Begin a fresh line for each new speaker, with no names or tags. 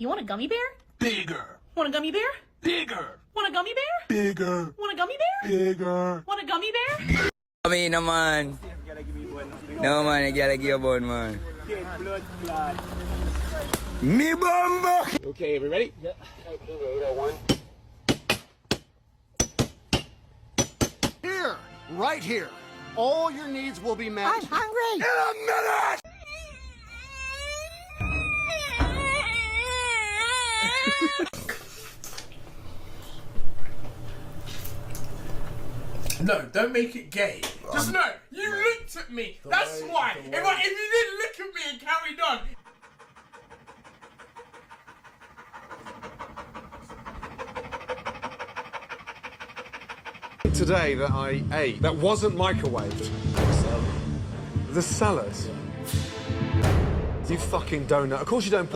You want a gummy bear?
Bigger.
Want a gummy bear?
Bigger.
Want a gummy bear?
Bigger.
Want a gummy bear?
Bigger.
Want a gummy bear?
Kami naman. No man, I gotta give one man. Me bomba!
Okay, we ready? Yeah.
Here, right here. All your needs will be met.
I'm hungry! In a minute!
No, don't make it gay. Just no, you looked at me. That's why. If you didn't look at me and carried on.
Today that I ate that wasn't microwaved. The salad. You fucking donut. Of course you don't.